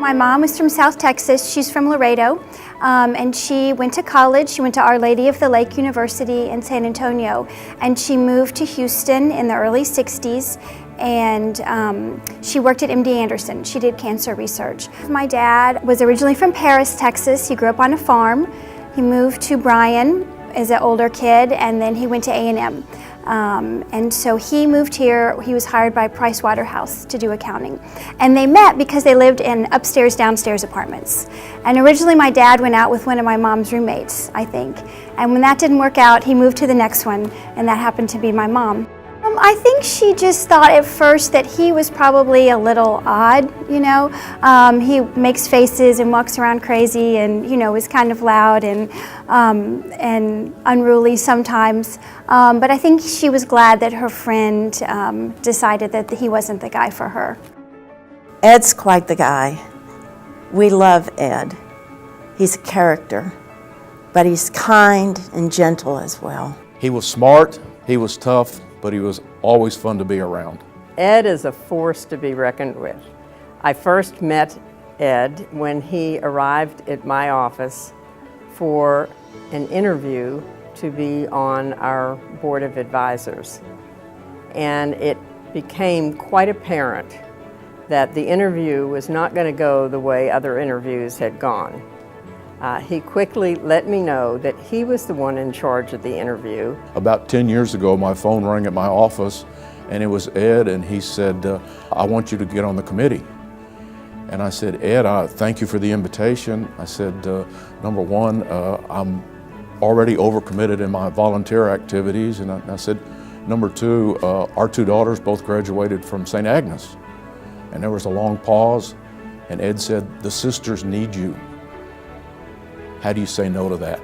My mom was from South Texas. She's from Laredo, and she went to college. She went to Our Lady of the Lake University in San Antonio, and she moved to Houston in the early 60s, and she worked at MD Anderson. She did cancer research. My dad was originally from Paris, Texas. He grew up on a farm. He moved to Bryan as an older kid, and then he went to A&M. And so he moved here. He was hired by Price Waterhouse to do accounting. And they met because they lived in upstairs, downstairs apartments. And originally my dad went out with one of my mom's roommates, I think. And when that didn't work out, he moved to the next one, and that happened to be my mom. I think she just thought at first that he was probably a little odd, you know. He makes faces and walks around crazy and, you know, is kind of loud and unruly sometimes. But I think she was glad that her friend decided that he wasn't the guy for her. Ed's quite the guy. We love Ed. He's a character, but he's kind and gentle as well. He was smart, he was tough, but he was always fun to be around. Ed is a force to be reckoned with. I first met Ed when he arrived at my office for an interview to be on our board of advisors. And it became quite apparent that the interview was not going to go the way other interviews had gone. He quickly let me know that he was the one in charge of the interview. About 10 years ago, my phone rang at my office, and it was Ed, and he said, I want you to get on the committee. And I said, Ed, thank you for the invitation. I said, number one, I'm already overcommitted in my volunteer activities. And I said, number two, our two daughters both graduated from St. Agnes. And there was a long pause, and Ed said, the sisters need you. How do you say no to that?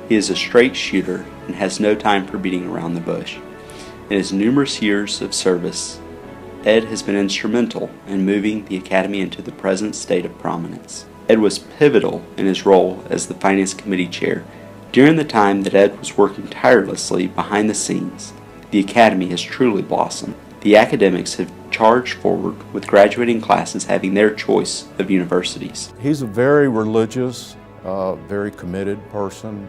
He is a straight shooter and has no time for beating around the bush. In his numerous years of service, Ed has been instrumental in moving the Academy into the present state of prominence. Ed was pivotal in his role as the Finance Committee Chair. During the time that Ed was working tirelessly behind the scenes, the Academy has truly blossomed. The academics have charged forward with graduating classes having their choice of universities. He's a very religious, very committed person.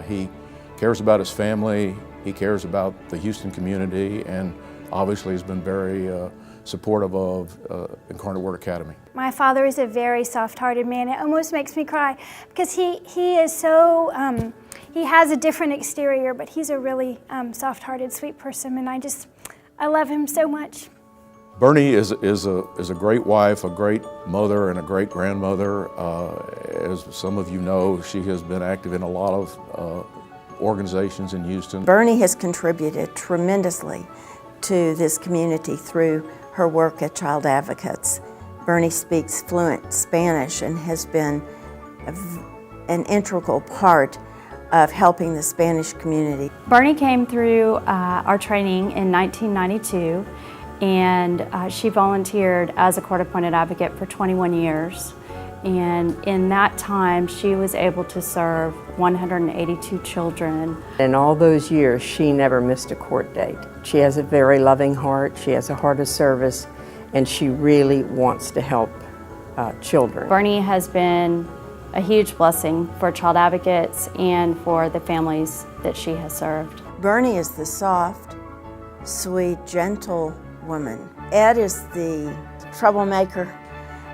He cares about his family, he cares about the Houston community, and obviously has been very supportive of Incarnate Word Academy. My father is a very soft-hearted man. It almost makes me cry because he is so, he has a different exterior, but he's a really soft-hearted, sweet person, and I love him so much. Bernie is a great wife, a great mother, and a great grandmother. As some of you know, she has been active in a lot of organizations in Houston. Bernie has contributed tremendously to this community through her work at Child Advocates. Bernie speaks fluent Spanish and has been an integral part of helping the Spanish community. Bernie came through our training in 1992, and she volunteered as a court-appointed advocate for 21 years. And in that time, she was able to serve 182 children. In all those years, she never missed a court date. She has a very loving heart, she has a heart of service, and she really wants to help children. Bernie has been a huge blessing for child advocates and for the families that she has served. Bernie is the soft, sweet, gentle woman. Ed is the troublemaker,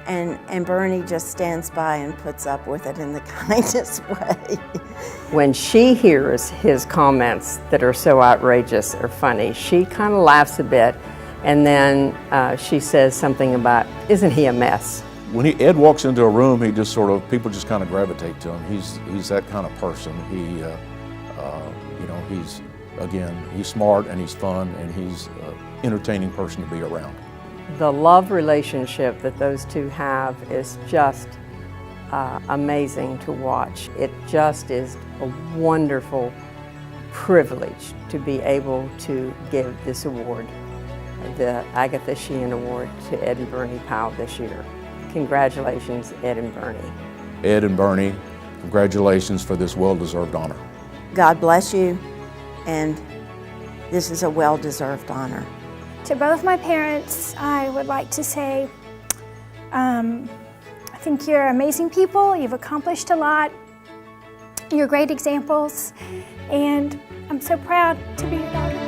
and Bernie just stands by and puts up with it in the kindest way. When she hears his comments that are so outrageous or funny, she kind of laughs a bit, and then she says something about, isn't he a mess? When Ed walks into a room, he just sort of, people just kind of gravitate to him. He's that kind of person. He, you know, he's smart and he's fun and he's an entertaining person to be around. The love relationship that those two have is just amazing to watch. It just is a wonderful privilege to be able to give this award, the Agatha Sheehan Award, to Ed and Bernie Powell this year. Congratulations, Ed and Bernie. Ed and Bernie, congratulations for this well-deserved honor. God bless you, and this is a well-deserved honor. To both my parents, I would like to say, think you're amazing people. You've accomplished a lot. You're great examples, and I'm so proud to be your daughter.